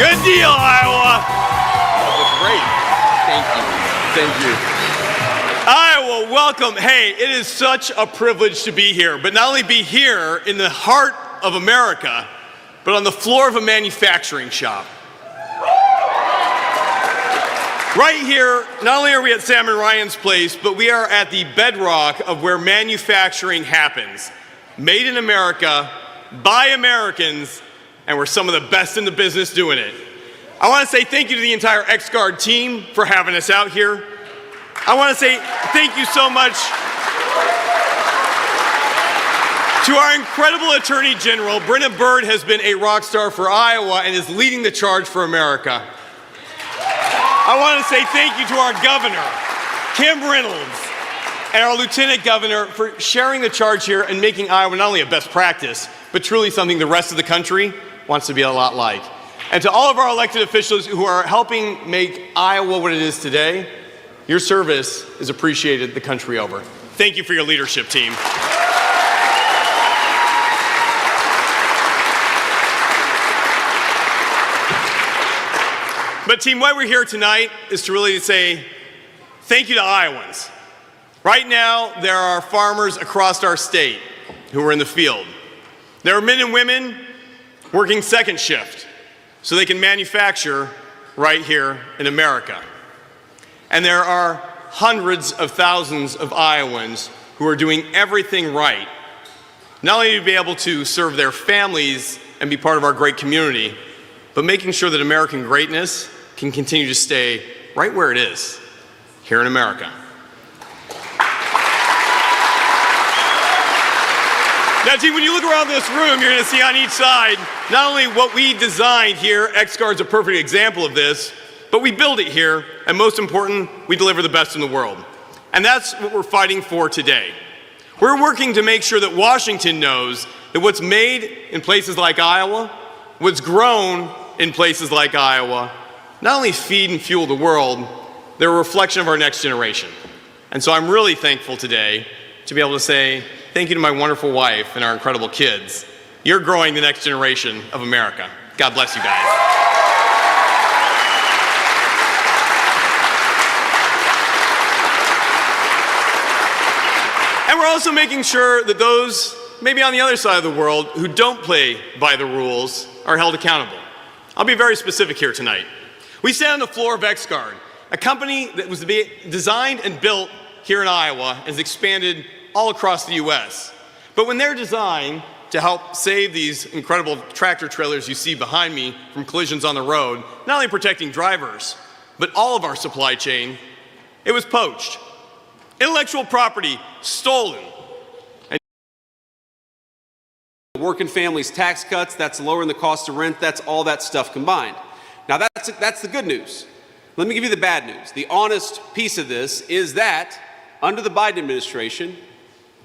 Good deal, Iowa. That was great. Thank you. Thank you. Iowa, welcome. Hey, it is such a privilege to be here, but not only be here in the heart of America, but on the floor of a manufacturing shop. Right here, not only are we at Sam and Ryan's place, but we are at the bedrock of where manufacturing happens. Made in America, by Americans, and we're some of the best in the business doing it. I want to say thank you to the entire XGuard team for having us out here. I want to say thank you so much to our incredible Attorney General. Brenna Byrd has been a rock star for Iowa and is leading the charge for America. I want to say thank you to our governor, Kim Reynolds, and our lieutenant governor for sharing the charge here and making Iowa not only a best practice, but truly something the rest of the country wants to be a lot like. And to all of our elected officials who are helping make Iowa what it is today, your service is appreciated the country over. Thank you for your leadership, team. But team, why we're here tonight is to really say thank you to Iowans. Right now, there are farmers across our state who are in the field. There are men and women working second shift so they can manufacture right here in America. And there are hundreds of thousands of Iowans who are doing everything right, not only to be able to serve their families and be part of our great community, but making sure that American greatness can continue to stay right where it is, here in America. Now, team, when you look around this room, you're going to see on each side not only what we designed here, XGuard's a perfect example of this, but we build it here, and most important, we deliver the best in the world. And that's what we're fighting for today. We're working to make sure that Washington knows that what's made in places like Iowa, what's grown in places like Iowa, not only feed and fuel the world, they're a reflection of our next generation. And so I'm really thankful today to be able to say thank you to my wonderful wife and our incredible kids. You're growing the next generation of America. God bless you guys. And we're also making sure that those, maybe on the other side of the world, who don't play by the rules are held accountable. I'll be very specific here tonight. We stand on the floor of XGuard, a company that was designed and built here in Iowa and has expanded all across the U.S. But when they're designed to help save these incredible tractor trailers you see behind me from collisions on the road, not only protecting drivers, but all of our supply chain, it was poached. Intellectual property stolen. Working families tax cuts, that's lowering the cost of rent, that's all that stuff combined. Now that's the good news. Let me give you the bad news. The honest piece of this is that under the Biden administration,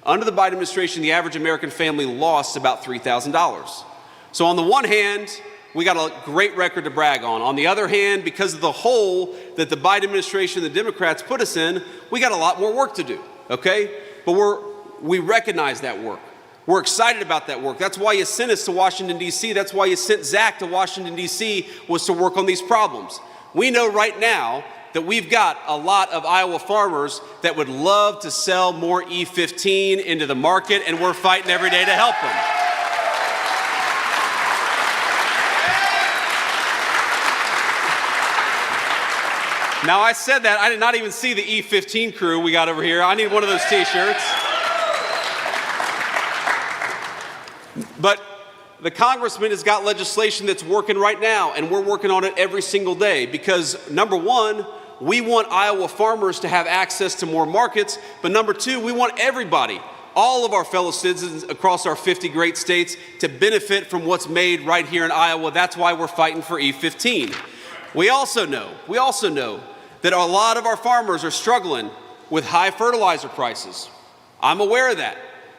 the average American family lost about $3,000. So on the one hand, we got a great record to brag on. On the other hand, because of the hole that the Biden administration and the Democrats put us in, we got a lot more work to do, okay? But we recognize that work. We're excited about that work. That's why you sent us to Washington, D.C. That's why you sent Zach to Washington, D.C., was to work on these problems. We know right now that we've got a lot of Iowa farmers that would love to sell more E15 into the market, and we're fighting every day to help them. Now, I said that. I did not even see the E15 crew we got over here. I need one of those T-shirts. But the congressman has got legislation that's working right now, and we're working on it every single day because, number one, we want Iowa farmers to have access to more markets, but number two, we want everybody, all of our fellow citizens across our 50 great states, to benefit from what's made right here in Iowa. That's why we're fighting for E15. We also know that a lot of our farmers are struggling with high fertilizer prices. I'm aware of that.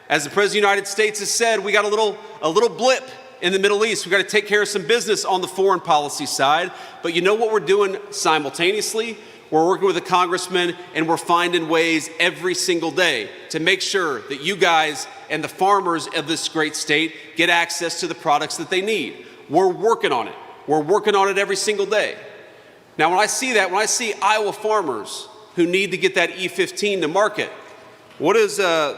As the President of the United States has said, we got a little blip in the Middle East. We got to take care of some business on the foreign policy side. But you know what we're doing simultaneously? We're working with the congressman, and we're finding ways every single day to make sure that you guys and the farmers of this great state get access to the products that they need. We're working on it. We're working on it every single day. Now, when I see that, when I see Iowa farmers who need to get that E15 to market, what is Zach,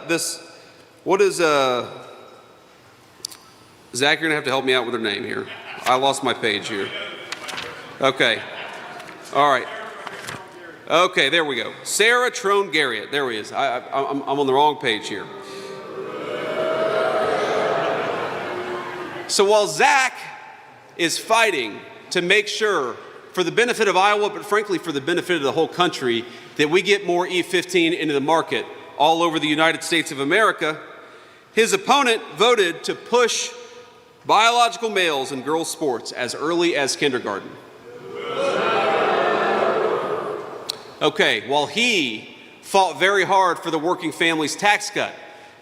you're gonna have to help me out with her name here. I lost my page here. Okay, all right. Okay, there we go. Sarah Trone Garriott, there he is. I'm on the wrong page here. So while Zach is fighting to make sure, for the benefit of Iowa, but frankly for the benefit of the whole country, that we get more E15 into the market all over the United States of America, his opponent voted to push biological males in girls' sports as early as kindergarten. Okay, while he fought very hard for the working families tax cut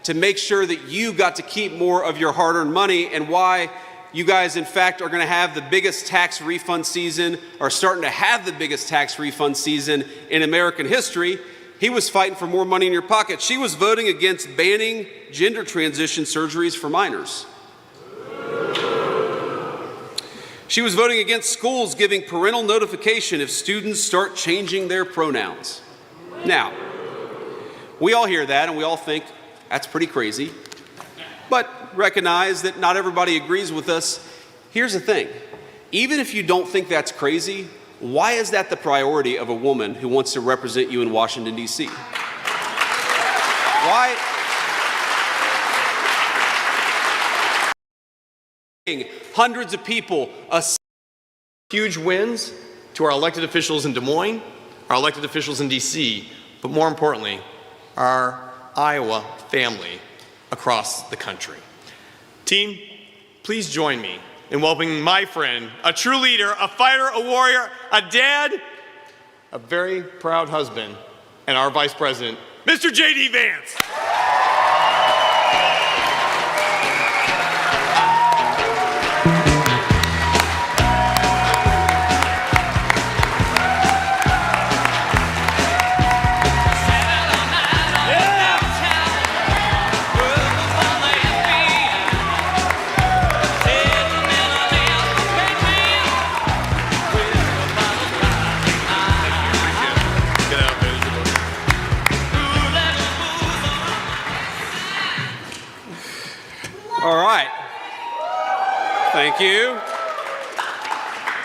to make sure that you got to keep more of your hard-earned money, and why you guys, in fact, are going to have the biggest tax refund season, or starting to have the biggest tax refund season in American history, he was fighting for more money in your pocket. She was voting against banning gender transition surgeries for minors. She was voting against schools giving parental notification if students start changing their pronouns. Now, we all hear that and we all think that's pretty crazy, but recognize that not everybody agrees with us. Here's the thing, even if you don't think that's crazy, why is that the priority of a woman who wants to represent you in Washington, D.C.? Why? Hundreds of people. Huge wins to our elected officials in Des Moines, our elected officials in D.C., but more importantly, our Iowa family across the country. Team, please join me in welcoming my friend, a true leader, a fighter, a warrior, a dad, a very proud husband, and our Vice President, Mr. J.D. Vance. All right. Thank you.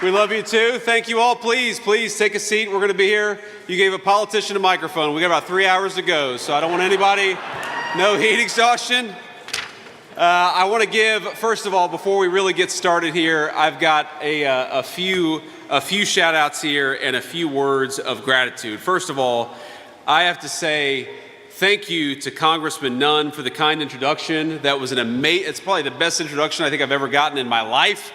We love you too. Thank you all. Please take a seat. We're going to be here. You gave a politician a microphone. We got about 3 hours to go, so I don't want anybody, no heat exhaustion. I want to give, first of all, before we really get started here, I've got a few shout outs here and a few words of gratitude. First of all, I have to say thank you to Congressman Nunn for the kind introduction. That was it's probably the best introduction I think I've ever gotten in my life.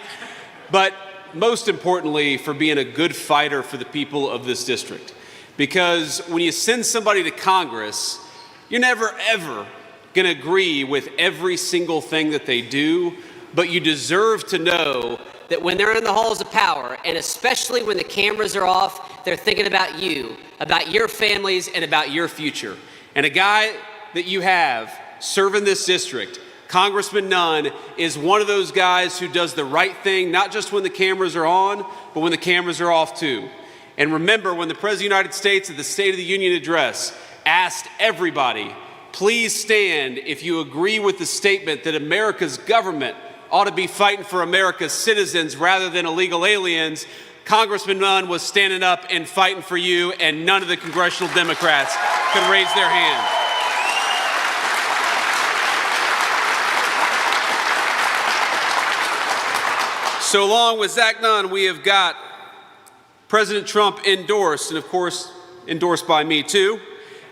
But most importantly, for being a good fighter for the people of this district. Because when you send somebody to Congress, you're never ever gonna agree with every single thing that they do, but you deserve to know that when they're in the halls of power, and especially when the cameras are off, they're thinking about you, about your families, and about your future. And a guy that you have serving this district, Congressman Nunn, is one of those guys who does the right thing, not just when the cameras are on, but when the cameras are off too. And remember, when the President of the United States at the State of the Union address asked everybody, please stand if you agree with the statement that America's government ought to be fighting for America's citizens rather than illegal aliens, Congressman Nunn was standing up and fighting for you, and none of the congressional Democrats could raise their hand. So along with Zach Nunn, we have got President Trump endorsed, and of course, endorsed by me too.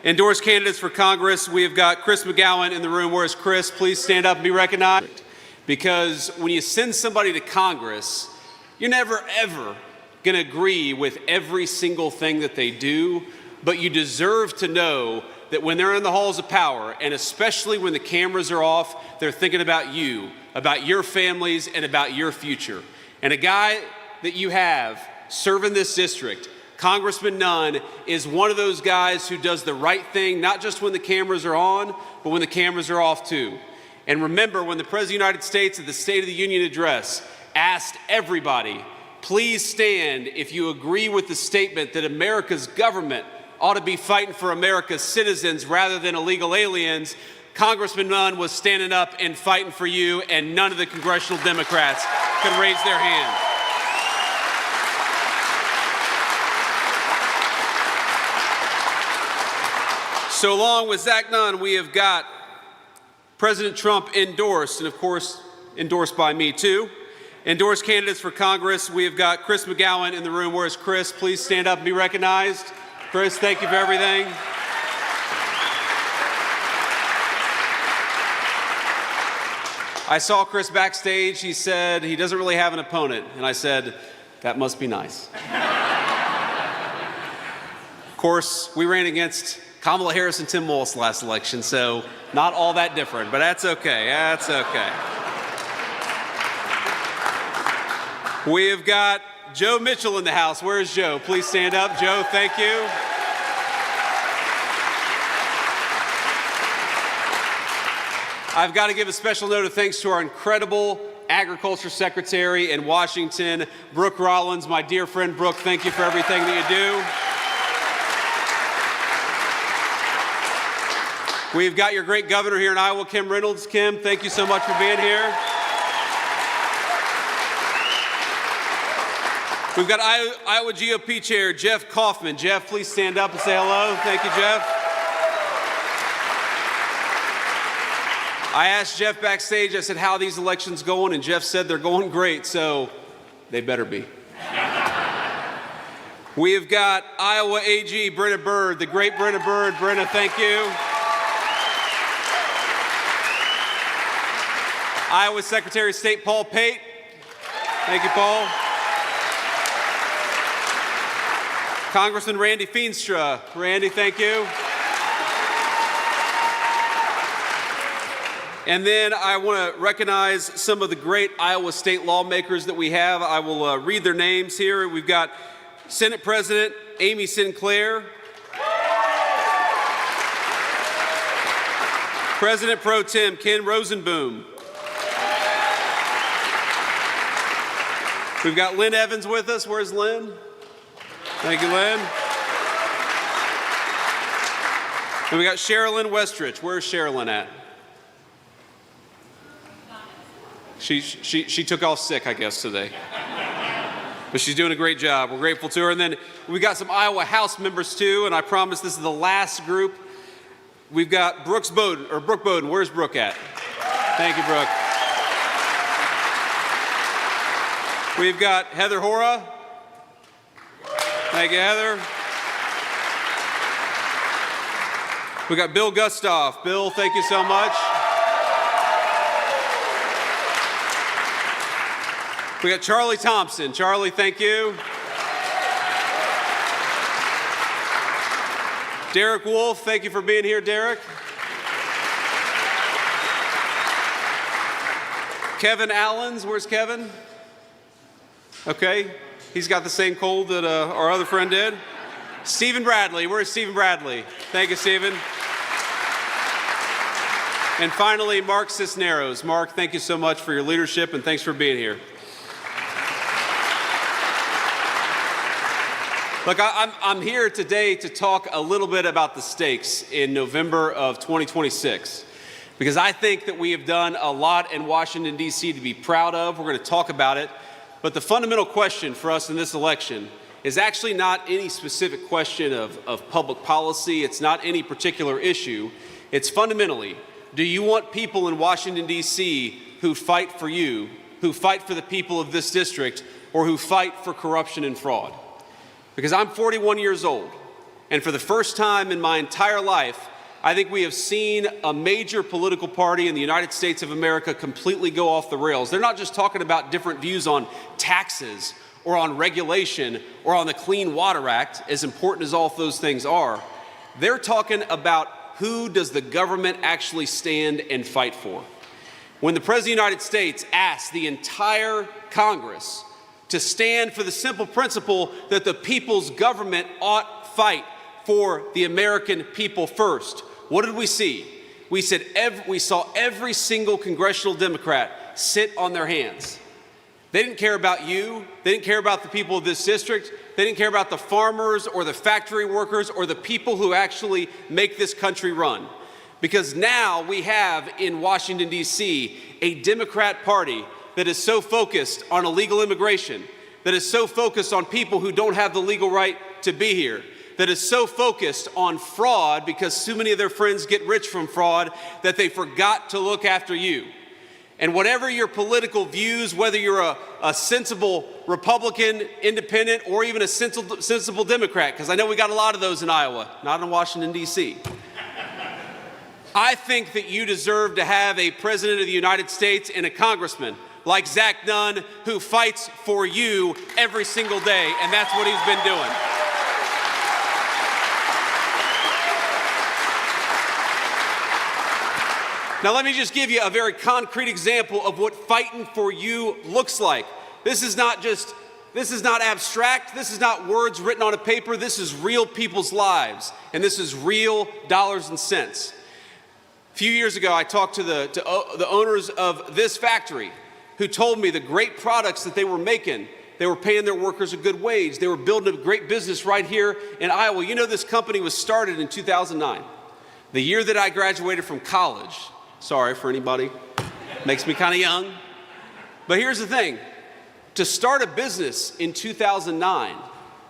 Endorsed candidates for Congress, we have got Chris McGowan in the room. Where's Chris? Please stand up and be recognized. Because when you send somebody to Congress, you're never ever gonna agree with every single thing that they do, but you deserve to know that when they're in the halls of power, and especially when the cameras are off, they're thinking about you, about your families, and about your future. And a guy that you have serving this district, Congressman Nunn, is one of those guys who does the right thing, not just when the cameras are on, but when the cameras are off too. And remember, when the President of the United States at the State of the Union address asked everybody, please stand if you agree with the statement that America's government ought to be fighting for America's citizens rather than illegal aliens. Congressman Nunn was standing up and fighting for you, and none of the congressional Democrats could raise their hand. So along with Zach Nunn, we have got President Trump endorsed, and of course, endorsed by me too. Endorsed candidates for Congress, we have got Chris McGowan in the room. Where's Chris? Please stand up and be recognized. Chris, thank you for everything. I saw Chris backstage. He said he doesn't really have an opponent. And I said, that must be nice. Of course, we ran against Kamala Harris and Tim Walz last election, so not all that different, but that's okay. That's okay. We have got Joe Mitchell in the house. Where is Joe? Please stand up. Joe, thank you. I've got to give a special note of thanks to our incredible Agriculture Secretary in Washington, Brooke Rollins, my dear friend Brooke. Thank you for everything that you do. We've got your great governor here in Iowa, Kim Reynolds. Kim, thank you so much for being here. We've got Iowa GOP Chair Jeff Kaufman. Jeff, please stand up and say hello. Thank you, Jeff. I asked Jeff backstage, I said, how are these elections going? And Jeff said they're going great, so they better be. We have got Iowa AG Brenna Bird, the great Brenna Bird. Brenna, thank you. Iowa Secretary of State Paul Pate. Thank you, Paul. Congressman Randy Feenstra. Randy, thank you. And then I want to recognize some of the great Iowa State lawmakers that we have. I will read their names here. We've got Senate President Amy Sinclair, President Pro Tem Ken Rosenboom. We've got Lynn Evans with us. Where's Lynn? Thank you, Lynn. And we got Sherilyn Westrich. Where's Sherilyn at? She took off sick, I guess, today. But she's doing a great job. We're grateful to her. And then we got some Iowa House members, too, and I promise this is the last group. We've got Brooke Bowden. Where's Brooke at? Thank you, Brooke. We've got Heather Hora. Thank you, Heather. We've got Bill Gustav. Bill, thank you so much. We got Charlie Thompson. Charlie, thank you. Derek Wolf, thank you for being here, Derek. Kevin Allens, where's Kevin? Okay, he's got the same cold that our other friend did. Stephen Bradley, where's Stephen Bradley? Thank you, Stephen. And finally, Mark Cisneros. Mark, thank you so much for your leadership and thanks for being here. Look, I'm here today to talk a little bit about the stakes in November of 2026, because I think that we have done a lot in Washington, D.C. to be proud of. We're going to talk about it. But the fundamental question for us in this election is actually not any specific question of public policy. It's not any particular issue. It's fundamentally, do you want people in Washington, D.C. who fight for you, who fight for the people of this district, or who fight for corruption and fraud? Because I'm 41 years old, and for the first time in my entire life, I think we have seen a major political party in the United States of America completely go off the rails. They're not just talking about different views on taxes or on regulation or on the Clean Water Act, as important as all of those things are. They're talking about who does the government actually stand and fight for. When the President of the United States asked the entire Congress to stand for the simple principle that the people's government ought fight for the American people first, what did we see? We saw every single congressional Democrat sit on their hands. They didn't care about you. They didn't care about the people of this district. They didn't care about the farmers or the factory workers or the people who actually make this country run. Because now we have in Washington, D.C., a Democrat Party that is so focused on illegal immigration, that is so focused on people who don't have the legal right to be here, that is so focused on fraud because so many of their friends get rich from fraud that they forgot to look after you. And whatever your political views, whether you're a sensible Republican, independent, or even a sensible Democrat, because I know we got a lot of those in Iowa, not in Washington, D.C., I think that you deserve to have a President of the United States and a congressman like Zach Nunn who fights for you every single day, and that's what he's been doing. Now, let me just give you a very concrete example of what fighting for you looks like. This is not abstract. This is not words written on a paper. This is real people's lives, and this is real dollars and cents. A few years ago, I talked to the owners of this factory who told me the great products that they were making. They were paying their workers a good wage. They were building a great business right here in Iowa. You know, this company was started in 2009, the year that I graduated from college. Sorry for anybody, makes me kind of young. But here's the thing, to start a business in 2009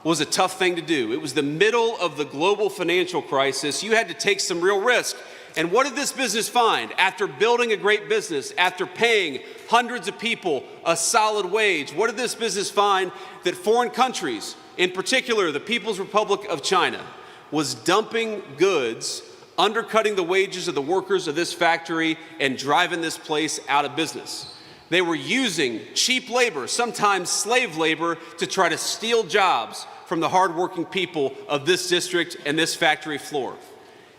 was a tough thing to do. It was the middle of the global financial crisis. You had to take some real risk. And what did this business find? After building a great business, after paying hundreds of people a solid wage, what did this business find? That foreign countries, in particular the People's Republic of China, was dumping goods, undercutting the wages of the workers of this factory and driving this place out of business. They were using cheap labor, sometimes slave labor, to try to steal jobs from the hardworking people of this district and this factory floor.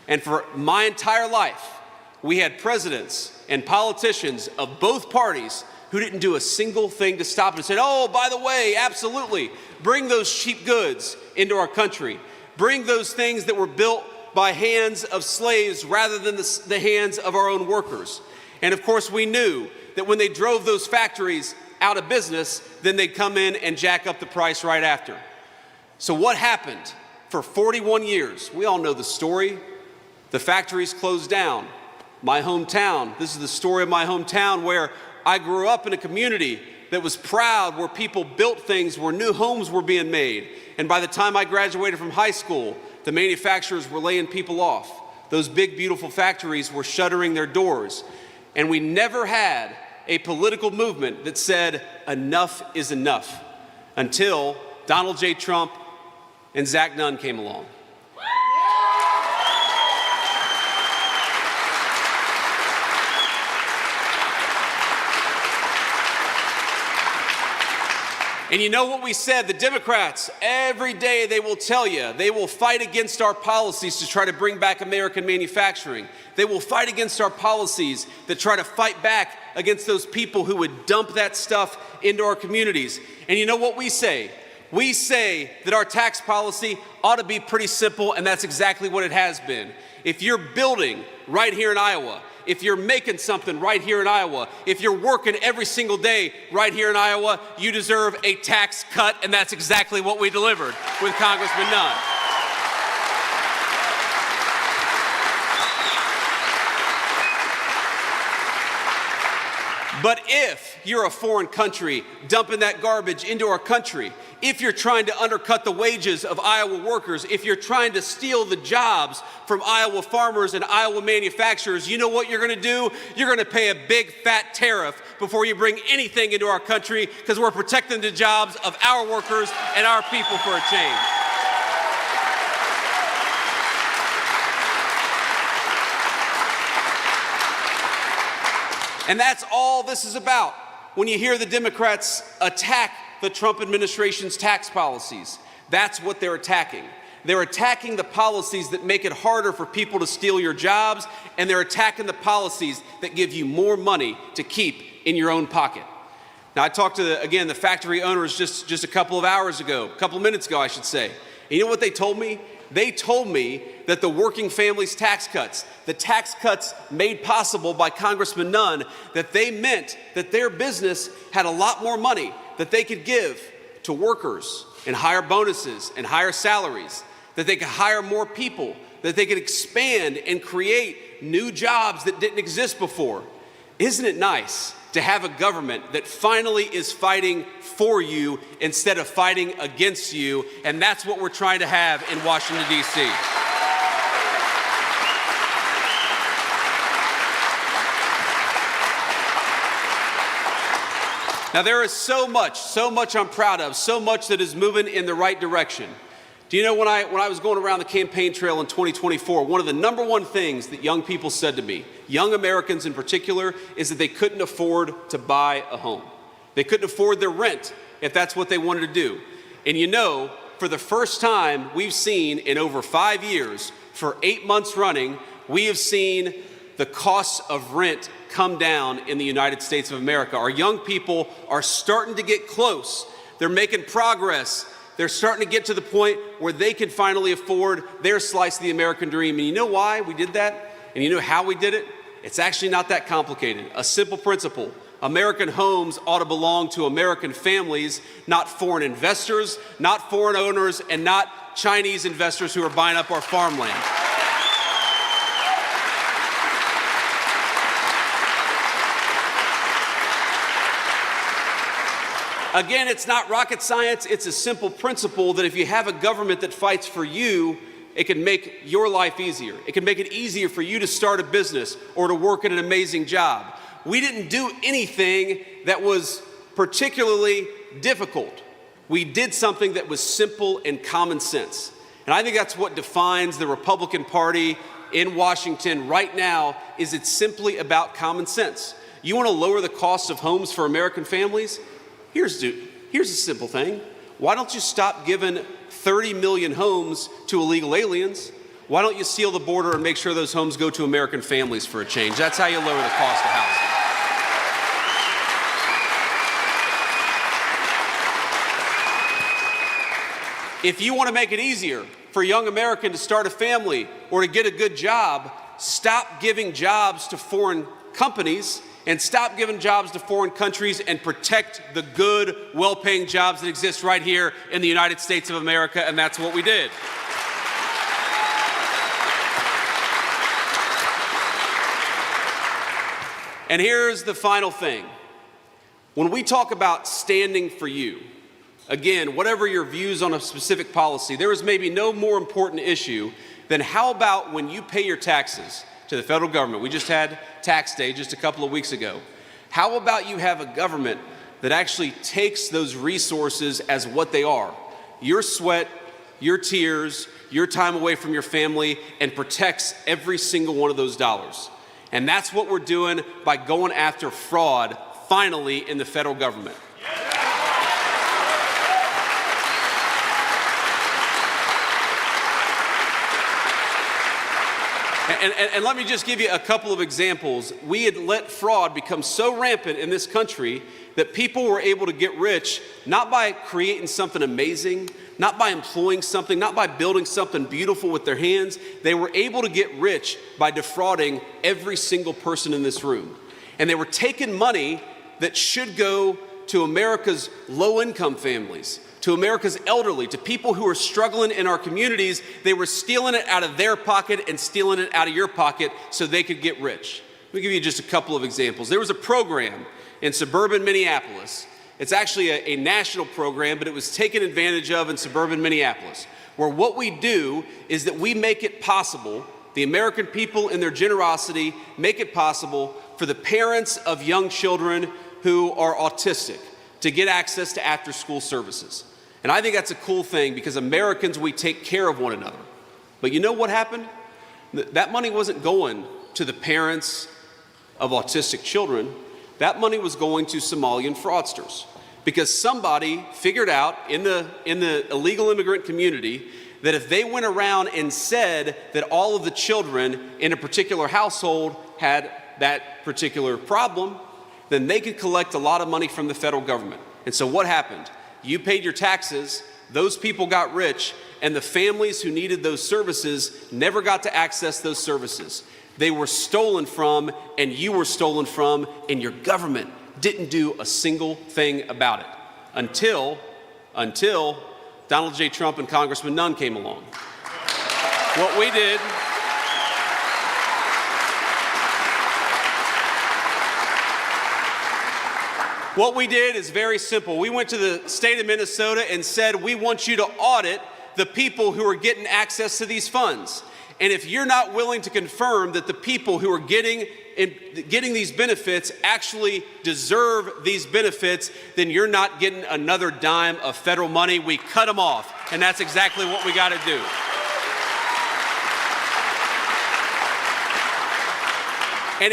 And for my entire life, we had presidents and politicians of both parties who didn't do a single thing to stop it and said, oh, by the way, absolutely, bring those cheap goods into our country. Bring those things that were built by hands of slaves rather than the hands of our own workers. And of course, we knew that when they drove those factories out of business, then they'd come in and jack up the price right after. So what happened for 41 years? We all know the story. The factories closed down. My hometown, this is the story of my hometown where I grew up in a community that was proud, where people built things, where new homes were being made. And by the time I graduated from high school, the manufacturers were laying people off. Those big, beautiful factories were shuttering their doors. And we never had a political movement that said, enough is enough, until Donald J. Trump and Zach Nunn came along. And you know what we said? The Democrats, every day they will tell you, they will fight against our policies to try to bring back American manufacturing. They will fight against our policies that try to fight back against those people who would dump that stuff into our communities. And you know what we say? We say that our tax policy ought to be pretty simple, and that's exactly what it has been. If you're building right here in Iowa, if you're making something right here in Iowa, if you're working every single day right here in Iowa, you deserve a tax cut, and that's exactly what we delivered with Congressman Nunn. But if you're a foreign country dumping that garbage into our country, if you're trying to undercut the wages of Iowa workers, if you're trying to steal the jobs from Iowa farmers and Iowa manufacturers, you know what you're going to do? You're going to pay a big fat tariff before you bring anything into our country, because we're protecting the jobs of our workers and our people for a change. And that's all this is about. When you hear the Democrats attack the Trump administration's tax policies, that's what they're attacking. They're attacking the policies that make it harder for people to steal your jobs, and they're attacking the policies that give you more money to keep in your own pocket. Now, I talked to, the factory owners just a couple of minutes ago, I should say. And you know what they told me? They told me that the working families tax cuts, the tax cuts made possible by Congressman Nunn, that they meant that their business had a lot more money that they could give to workers and higher bonuses and higher salaries, that they could hire more people, that they could expand and create new jobs that didn't exist before. Isn't it nice to have a government that finally is fighting for you instead of fighting against you? And that's what we're trying to have in Washington, D.C. Now, there is so much I'm proud of, so much that is moving in the right direction. Do you know, when I was going around the campaign trail in 2024, one of the number one things that young people said to me, young Americans in particular, is that they couldn't afford to buy a home. They couldn't afford their rent if that's what they wanted to do. And you know, for the first time we've seen in over 5 years, for 8 months running, we have seen the costs of rent come down in the United States of America. Our young people are starting to get close. They're making progress. They're starting to get to the point where they can finally afford their slice of the American dream. And you know why we did that? And you know how we did it? It's actually not that complicated. A simple principle. American homes ought to belong to American families, not foreign investors, not foreign owners, and not Chinese investors who are buying up our farmland. Again, it's not rocket science. It's a simple principle that if you have a government that fights for you, it can make your life easier. It can make it easier for you to start a business or to work at an amazing job. We didn't do anything that was particularly difficult. We did something that was simple and common sense. And I think that's what defines the Republican Party in Washington right now, is it's simply about common sense. You want to lower the cost of homes for American families? Here's a simple thing. Why don't you stop giving 30 million homes to illegal aliens? Why don't you seal the border and make sure those homes go to American families for a change? That's how you lower the cost of housing. If you want to make it easier for a young American to start a family or to get a good job, stop giving jobs to foreign companies and stop giving jobs to foreign countries and protect the good, well-paying jobs that exist right here in the United States of America, and that's what we did. And here's the final thing. When we talk about standing for you, again, whatever your views on a specific policy, there is maybe no more important issue than how about when you pay your taxes to the federal government. We just had tax day just a couple of weeks ago. How about you have a government that actually takes those resources as what they are? Your sweat, your tears, your time away from your family, and protects every single one of those dollars. And that's what we're doing by going after fraud, finally, in the federal government. And let me just give you a couple of examples. We had let fraud become so rampant in this country that people were able to get rich not by creating something amazing, not by employing something, not by building something beautiful with their hands. They were able to get rich by defrauding every single person in this room. And they were taking money that should go to America's low-income families, to America's elderly, to people who are struggling in our communities. They were stealing it out of their pocket and stealing it out of your pocket so they could get rich. Let me give you just a couple of examples. There was a program in suburban Minneapolis. It's actually a national program, but it was taken advantage of in suburban Minneapolis, where what we do is that we make it possible, the American people in their generosity make it possible for the parents of young children who are autistic to get access to after-school services. And I think that's a cool thing, because Americans, we take care of one another. But you know what happened? That money wasn't going to the parents of autistic children. That money was going to Somalian fraudsters, because somebody figured out in the illegal immigrant community that if they went around and said that all of the children in a particular household had that particular problem, then they could collect a lot of money from the federal government. And so what happened? You paid your taxes Those people got rich, and the families who needed those services never got to access those services. They were stolen from, and you were stolen from, and your government didn't do a single thing about it until Donald J. Trump and Congressman Nunn came along. What we did is very simple. We went to the state of Minnesota and said, we want you to audit the people who are getting access to these funds. And if you're not willing to confirm that the people who are getting these benefits actually deserve these benefits, then you're not getting another dime of federal money. We cut them off, and that's exactly what we got to do. And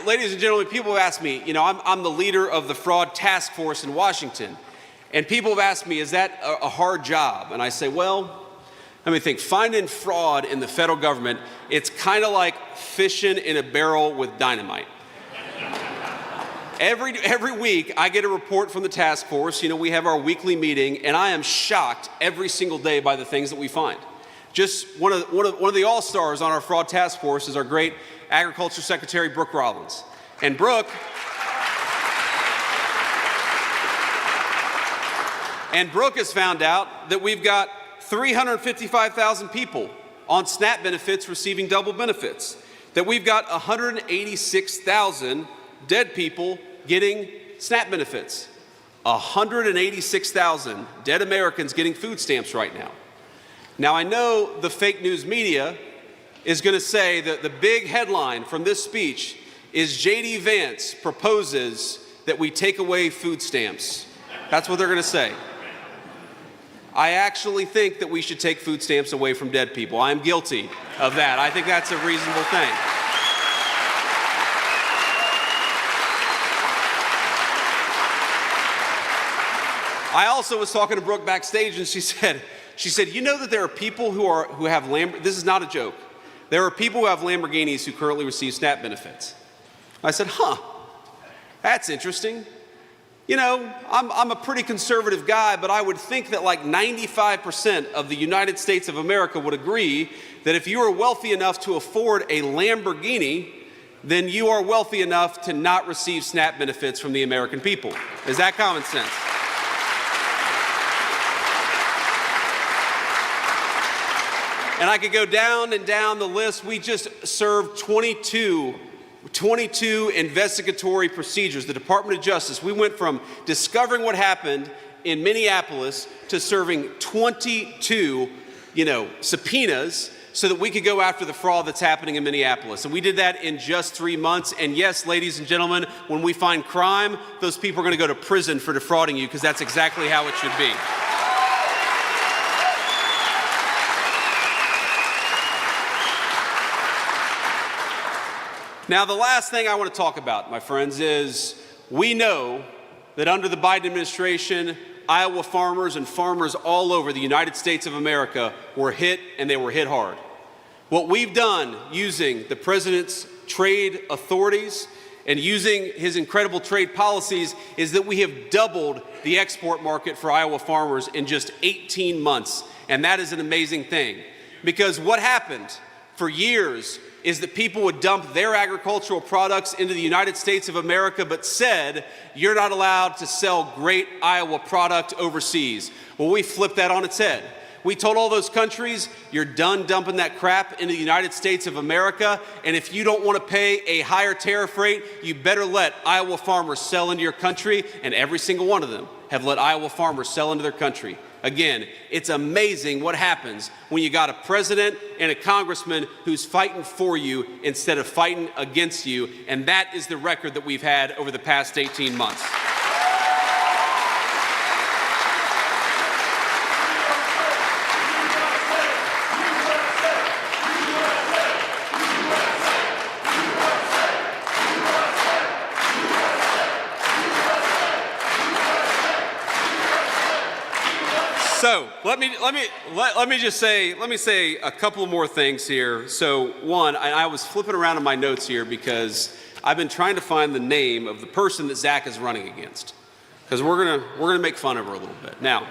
ladies and gentlemen, people have asked me, I'm the leader of the fraud task force in Washington, and people have asked me, is that a hard job? And I say, well, let me think. Finding fraud in the federal government, it's kind of like fishing in a barrel with dynamite. Every week, I get a report from the task force. We have our weekly meeting, and I am shocked every single day by the things that we find. Just one of the all-stars on our fraud task force is our great Agriculture Secretary, Brooke Rollins. And Brooke has found out that we've got 355,000 people on SNAP benefits receiving double benefits, that we've got 186,000 dead people getting SNAP benefits, 186,000 dead Americans getting food stamps right now. Now, I know the fake news media is going to say that the big headline from this speech is J.D. Vance proposes that we take away food stamps. That's what they're going to say. I actually think that we should take food stamps away from dead people. I am guilty of that. I think that's a reasonable thing. I also was talking to Brooke backstage, and she said, you know that there are people who have this is not a joke. There are people who have Lamborghinis who currently receive SNAP benefits. I said, that's interesting. I'm a pretty conservative guy, but I would think that like 95% of the United States of America would agree that if you are wealthy enough to afford a Lamborghini, then you are wealthy enough to not receive SNAP benefits from the American people. Is that common sense? And I could go down and down the list. We just served 22 investigatory procedures. The Department of Justice, we went from discovering what happened in Minneapolis to serving 22, subpoenas so that we could go after the fraud that's happening in Minneapolis. And we did that in just 3 months. And yes, ladies and gentlemen, when we find crime, those people are going to go to prison for defrauding you, because that's exactly how it should be. Now, the last thing I want to talk about, my friends, is we know that under the Biden administration, Iowa farmers and farmers all over the United States of America were hit, and they were hit hard. What we've done using the president's trade authorities and using his incredible trade policies is that we have doubled the export market for Iowa farmers in just 18 months. And that is an amazing thing, because what happened for years is that people would dump their agricultural products into the United States of America, but said, you're not allowed to sell great Iowa product overseas. Well, we flipped that on its head. We told all those countries, you're done dumping that crap into the United States of America, and if you don't want to pay a higher tariff rate, you better let Iowa farmers sell into your country, and every single one of them have let Iowa farmers sell into their country. Again, it's amazing what happens when you got a president and a congressman who's fighting for you instead of fighting against you, and that is the record that we've had over the past 18 months. So let me say a couple more things here. So one, I was flipping around in my notes here because I've been trying to find the name of the person that Zach is running against, because we're gonna make fun of her a little bit. Now,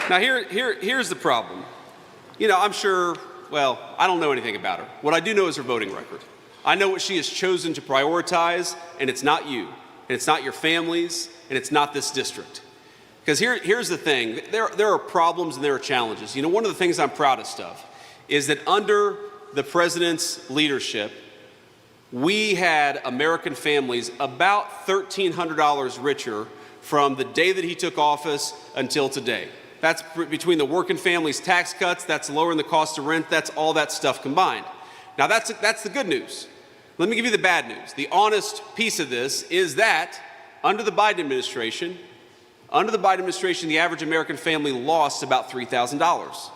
Now, here's the problem. You know, I'm sure, well, I don't know anything about her. What I do know is her voting record. I know what she has chosen to prioritize, and it's not you, and it's not your families, and it's not this district. Because here's the thing. There are problems and there are challenges. You know, one of the things I'm proudest of is that under the president's leadership, we had American families about $1,300 richer from the day that he took office until today. That's between the working families tax cuts, that's lowering the cost of rent, that's all that stuff combined. Now that's the good news. Let me give you the bad news. The honest piece of this is that under the Biden administration, the average American family lost about $3,000.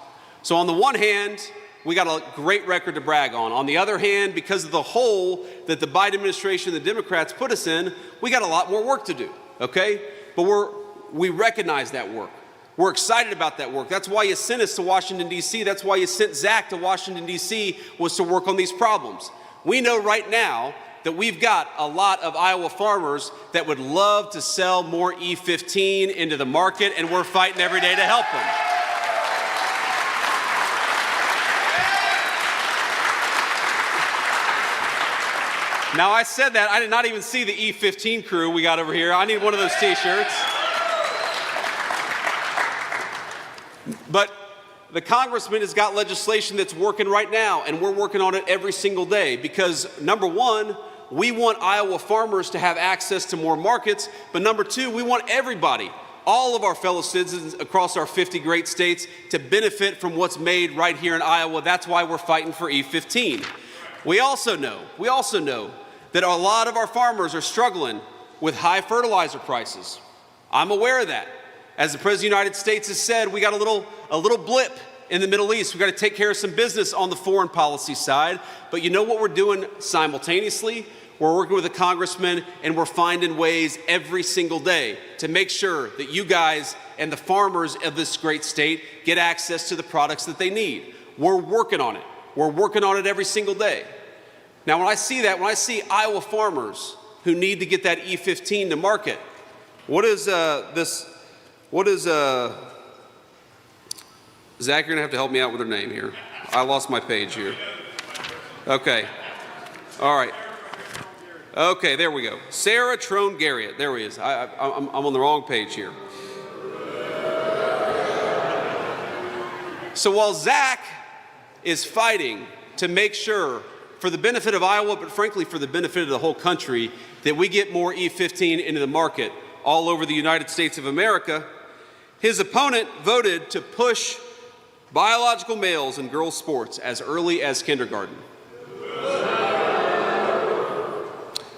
So on the one hand, we got a great record to brag on. On the other hand, because of the hole that the Biden administration and the Democrats put us in, we got a lot more work to do, okay? But we recognize that work. We're excited about that work. That's why you sent us to Washington, D.C. That's why you sent Zach to Washington, D.C., was to work on these problems. We know right now that we've got a lot of Iowa farmers that would love to sell more E15 into the market, and we're fighting every day to help them. Now, I said that. I did not even see the E15 crew we got over here. I need one of those T-shirts. But the congressman has got legislation that's working right now, and we're working on it every single day because, number one, we want Iowa farmers to have access to more markets, but number two, we want everybody, all of our fellow citizens across our 50 great states, to benefit from what's made right here in Iowa. That's why we're fighting for E15. We also know that a lot of our farmers are struggling with high fertilizer prices. I'm aware of that. As the President of the United States has said, we got a little blip in the Middle East. We got to take care of some business on the foreign policy side. But you know what we're doing simultaneously? We're working with the congressman, and we're finding ways every single day to make sure that you guys and the farmers of this great state get access to the products that they need. We're working on it. We're working on it every single day. Now, when I see Iowa farmers who need to get that E15 to market, what is Zach, you're gonna have to help me out with her name here. I lost my page here. Okay, all right. Okay, there we go. Sarah Trone Garriott, there he is. I'm on the wrong page here. So while Zach is fighting to make sure, for the benefit of Iowa, but frankly for the benefit of the whole country, that we get more E15 into the market all over the United States of America, his opponent voted to push biological males in girls' sports as early as kindergarten.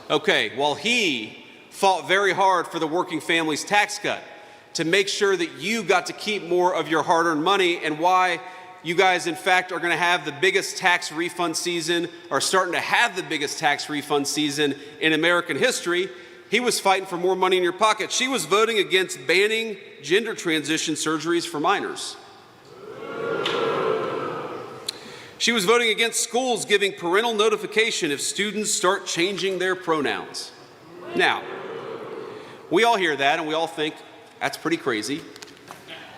Okay, while he fought very hard for the working families tax cut to make sure that you got to keep more of your hard-earned money, and why you guys, in fact, are going to have the biggest tax refund season, or starting to have the biggest tax refund season in American history, he was fighting for more money in your pocket. She was voting against banning gender transition surgeries for minors. She was voting against schools giving parental notification if students start changing their pronouns. Now, we all hear that and we all think that's pretty crazy,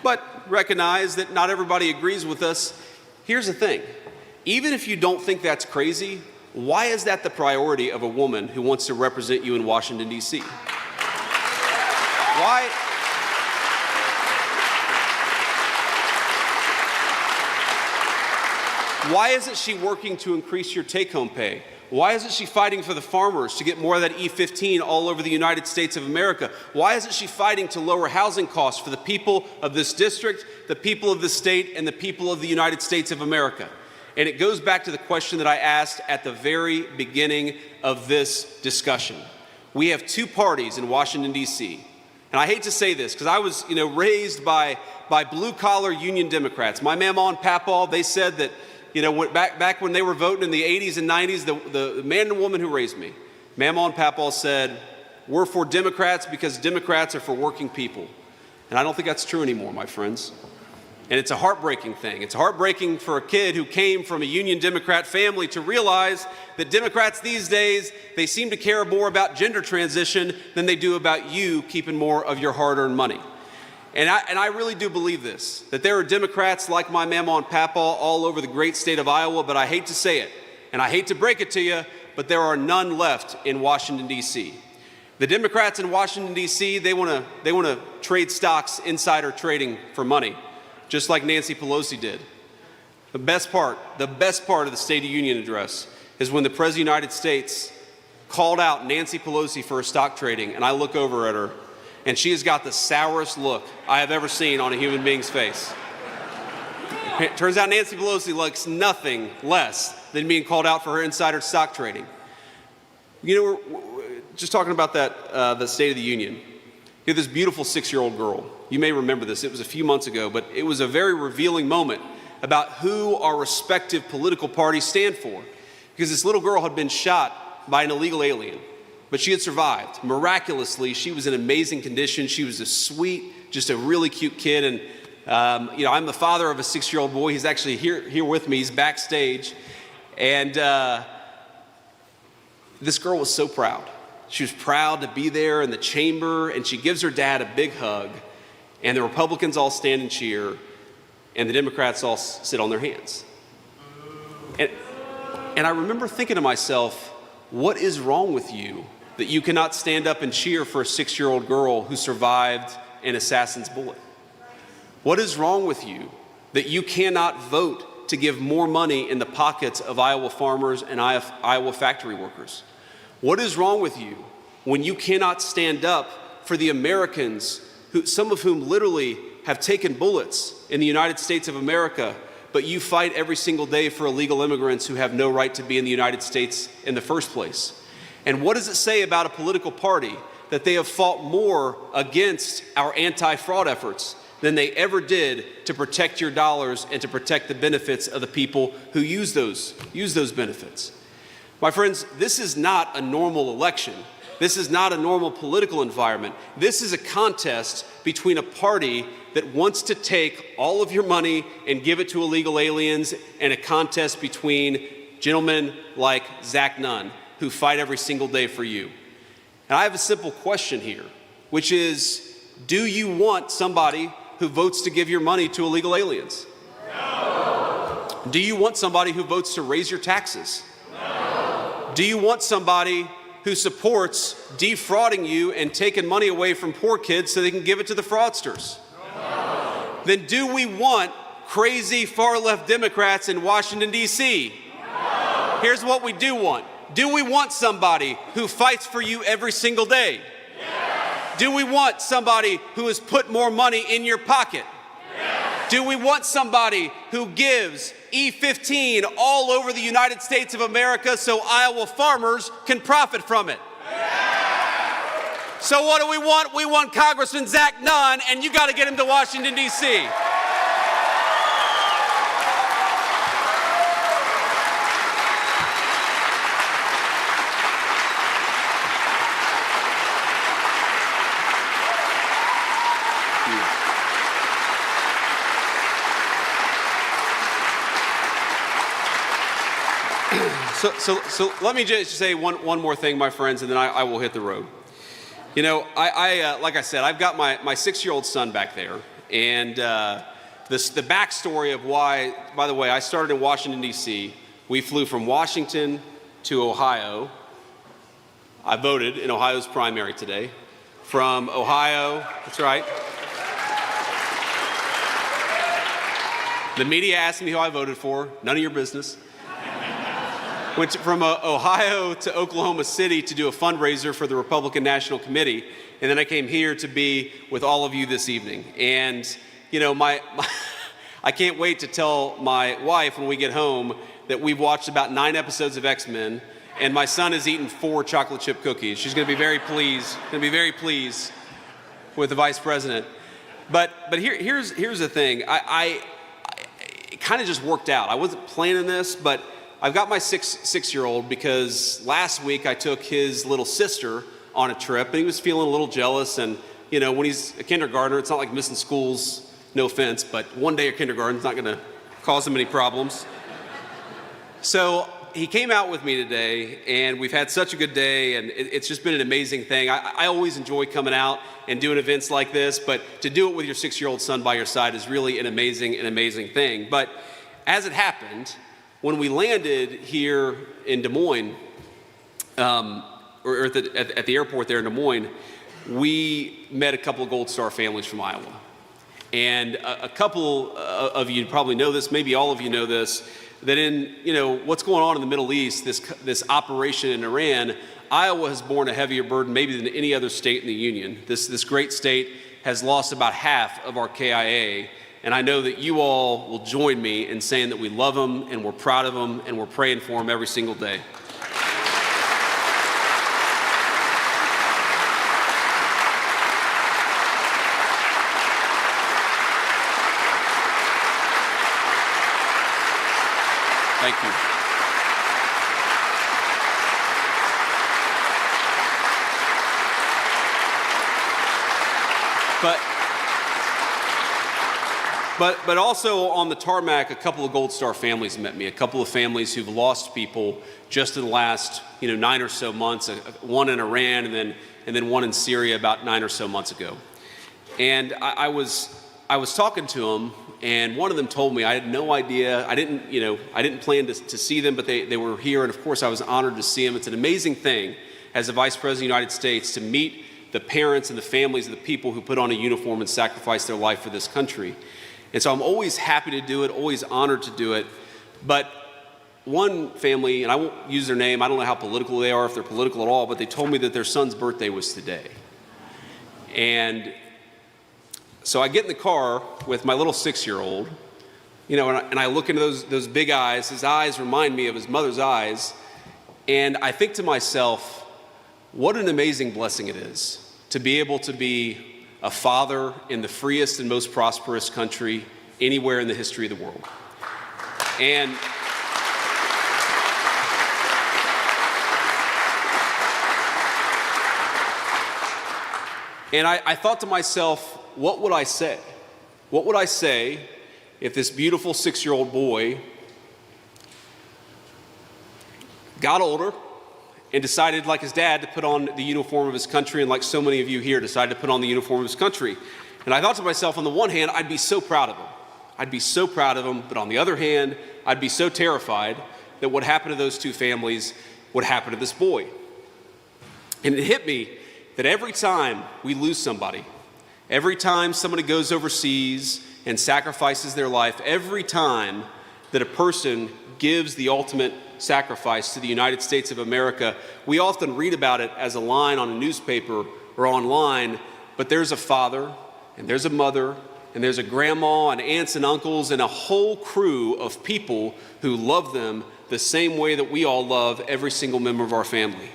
but recognize that not everybody agrees with us. Here's the thing. Even if you don't think that's crazy, why is that the priority of a woman who wants to represent you in Washington, D.C.? Why isn't she working to increase your take-home pay? Why isn't she fighting for the farmers to get more of that E15 all over the United States of America? Why isn't she fighting to lower housing costs for the people of this district, the people of this state, and the people of the United States of America? And it goes back to the question that I asked at the very beginning of this discussion. We have two parties in Washington, D.C. And I hate to say this because I was, raised by blue-collar union Democrats. My mama and papa, they said that, back when they were voting in the 80s and 90s, the man and woman who raised me, Mama and Papa, said, we're for Democrats because Democrats are for working people. And I don't think that's true anymore, my friends. And it's a heartbreaking thing. It's heartbreaking for a kid who came from a Union Democrat family to realize that Democrats these days, they seem to care more about gender transition than they do about you keeping more of your hard-earned money. And I really do believe this, that there are Democrats like my mama and papa all over the great state of Iowa, but I hate to say it, and I hate to break it to you, but there are none left in Washington, D.C. The Democrats in Washington, D.C., they want to trade stocks, insider trading for money, just like Nancy Pelosi did. The best part of the State of the Union address is when the President of the United States called out Nancy Pelosi for her stock trading, and I look over at her, and she has got the sourest look I have ever seen on a human being's face. It turns out Nancy Pelosi likes nothing less than being called out for her insider stock trading. You know, we're just talking about that, the State of the Union. You have this beautiful 6-year-old girl. You may remember this. It was a few months ago, but it was a very revealing moment about who our respective political parties stand for. Because this little girl had been shot by an illegal alien, but she had survived. Miraculously, she was in amazing condition. She was a sweet, just a really cute kid. And, you know, I'm the father of a 6-year-old boy. He's actually here with me. He's backstage. And this girl was so proud. She was proud to be there in the chamber, and she gives her dad a big hug. And the Republicans all stand and cheer, and the Democrats all sit on their hands. And I remember thinking to myself, what is wrong with you that you cannot stand up and cheer for a 6-year-old girl who survived an assassin's bullet? What is wrong with you that you cannot vote to give more money in the pockets of Iowa farmers and Iowa factory workers? What is wrong with you when you cannot stand up for the Americans, some of whom literally have taken bullets in the United States of America, but you fight every single day for illegal immigrants who have no right to be in the United States in the first place? And what does it say about a political party that they have fought more against our anti-fraud efforts than they ever did to protect your dollars and to protect the benefits of the people who use those benefits? My friends, this is not a normal election. This is not a normal political environment. This is a contest between a party that wants to take all of your money and give it to illegal aliens, and a contest between gentlemen like Zach Nunn, who fight every single day for you. And I have a simple question here, which is, do you want somebody who votes to give your money to illegal aliens? No. Do you want somebody who votes to raise your taxes? No. Do you want somebody who supports defrauding you and taking money away from poor kids so they can give it to the fraudsters? No. Then do we want crazy far-left Democrats in Washington, D.C.? No. Here's what we do want. Do we want somebody who fights for you every single day? Yes. Do we want somebody who has put more money in your pocket? Yes. Do we want somebody who gives E15 all over the United States of America so Iowa farmers can profit from it? Yes. So what do we want? We want Congressman Zach Nunn, and you got to get him to Washington, D.C. So let me just say one more thing, my friends, and then I will hit the road. You know, like I said, I've got my 6-year-old son back there, and the backstory of why, by the way, I started in Washington, D.C. We flew from Washington to Ohio. I voted in Ohio's primary today. From Ohio, that's right. The media asked me who I voted for. None of your business. Went from Ohio to Oklahoma City to do a fundraiser for the Republican National Committee, and then I came here to be with all of you this evening. And, you know, I can't wait to tell my wife when we get home that we've watched about 9 episodes of X-Men, and my son has eaten 4 chocolate chip cookies. She's going to be very pleased with the Vice President. But here's the thing. It kind of just worked out. I wasn't planning this, but I've got my 6-year-old because last week I took his little sister on a trip, and he was feeling a little jealous. And, you know, when he's a kindergartner, it's not like missing schools, no offense, but one day of kindergarten is not going to cause him any problems. So he came out with me today, and we've had such a good day, and it's just been an amazing thing. I always enjoy coming out and doing events like this, but to do it with your 6-year-old son by your side is really an amazing thing. But as it happened, when we landed here in Des Moines, or at the airport there in Des Moines, we met a couple of Gold Star families from Iowa. And a couple of you probably know this, maybe all of you know this, that in what's going on in the Middle East, this operation in Iran, Iowa has borne a heavier burden maybe than any other state in the union. This great state has lost about half of our KIA, and I know that you all will join me in saying that we love them and we're proud of them and we're praying for them every single day. Thank you. But also on the tarmac, a couple of Gold Star families met me, a couple of families who've lost people just in the last 9 or so months, one in Iran and then one in Syria about 9 or so months ago. And I was talking to them, and one of them told me, I had no idea, I didn't plan to see them, but they were here, and of course I was honored to see them. It's an amazing thing as the Vice President of the United States to meet the parents and the families of the people who put on a uniform and sacrifice their life for this country. And so I'm always happy to do it, always honored to do it. But one family, and I won't use their name, I don't know how political they are, if they're political at all, but they told me that their son's birthday was today. And so I get in the car with my little 6-year-old, and I look into those big eyes. His eyes remind me of his mother's eyes. And I think to myself, what an amazing blessing it is to be able to be a father in the freest and most prosperous country anywhere in the history of the world. And I thought to myself, what would I say? What would I say if this beautiful 6-year-old boy got older and decided, like his dad, to put on the uniform of his country, and like so many of you here, decided to put on the uniform of his country? And I thought to myself, on the one hand, I'd be so proud of him. I'd be so proud of him, but on the other hand, I'd be so terrified that what happened to those two families would happen to this boy. And it hit me that every time we lose somebody, every time somebody goes overseas and sacrifices their life, every time that a person gives the ultimate sacrifice to the United States of America, we often read about it as a line on a newspaper or online, but there's a father, and there's a mother, and there's a grandma, and aunts and uncles, and a whole crew of people who love them the same way that we all love every single member of our family.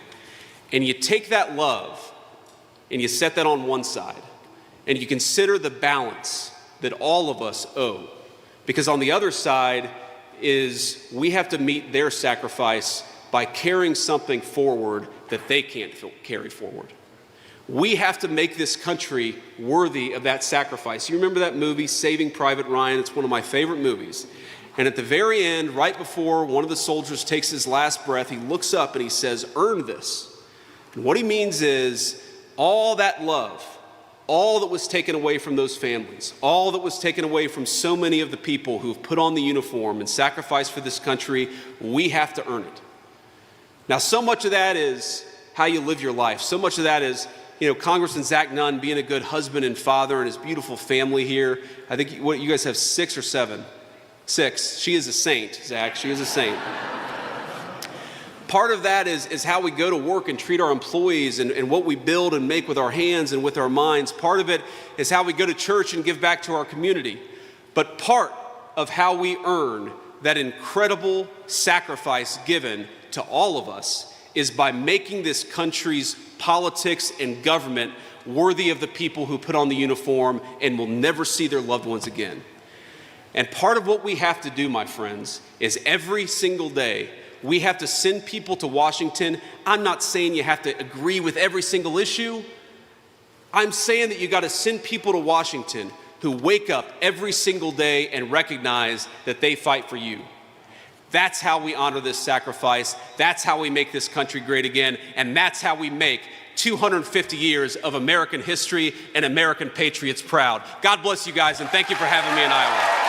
And you take that love, and you set that on one side, and you consider the balance that all of us owe. Because on the other side is we have to meet their sacrifice by carrying something forward that they can't carry forward. We have to make this country worthy of that sacrifice. You remember that movie, Saving Private Ryan? It's one of my favorite movies. And at the very end, right before one of the soldiers takes his last breath, he looks up and he says, "Earn this." And what he means is all that love, all that was taken away from those families, all that was taken away from so many of the people who've put on the uniform and sacrificed for this country, we have to earn it. Now, so much of that is how you live your life. So much of that is, Congressman Zach Nunn being a good husband and father and his beautiful family here. I think you guys have 6 or 7? 6. She is a saint, Zach. She is a saint. Part of that is how we go to work and treat our employees and what we build and make with our hands and with our minds. Part of it is how we go to church and give back to our community. But part of how we earn that incredible sacrifice given to all of us is by making this country's politics and government worthy of the people who put on the uniform and will never see their loved ones again. And part of what we have to do, my friends, is every single day we have to send people to Washington. I'm not saying you have to agree with every single issue. I'm saying that you got to send people to Washington who wake up every single day and recognize that they fight for you. That's how we honor this sacrifice. That's how we make this country great again. And that's how we make 250 years of American history and American patriots proud. God bless you guys, and thank you for having me in Iowa.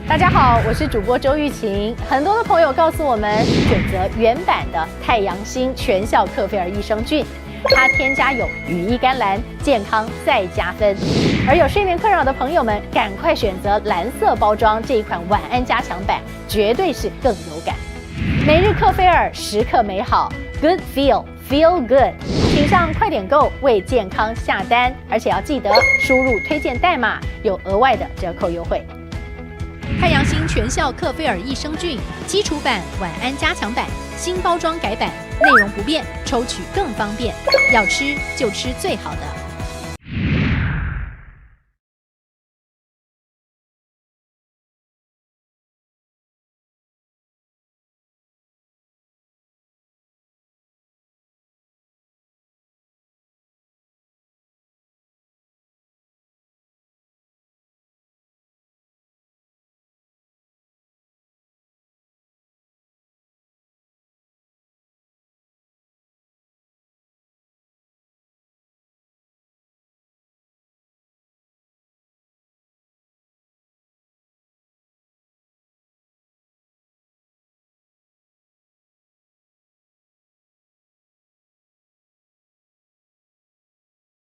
大家好，我是主播周玉琴。很多的朋友告诉我们，选择原版的太阳星全效克菲尔益生菌，它添加有羽衣甘蓝，健康再加分。而有睡眠困扰的朋友们，赶快选择蓝色包装这一款晚安加强版，绝对是更有感。每日克菲尔，时刻美好 ，Good Feel Good， 请上快点购为健康下单，而且要记得输入推荐代码，有额外的折扣优惠。太阳星全效克菲尔益生菌基础版、晚安加强版，新包装改版，内容不变，抽取更方便。要吃就吃最好的。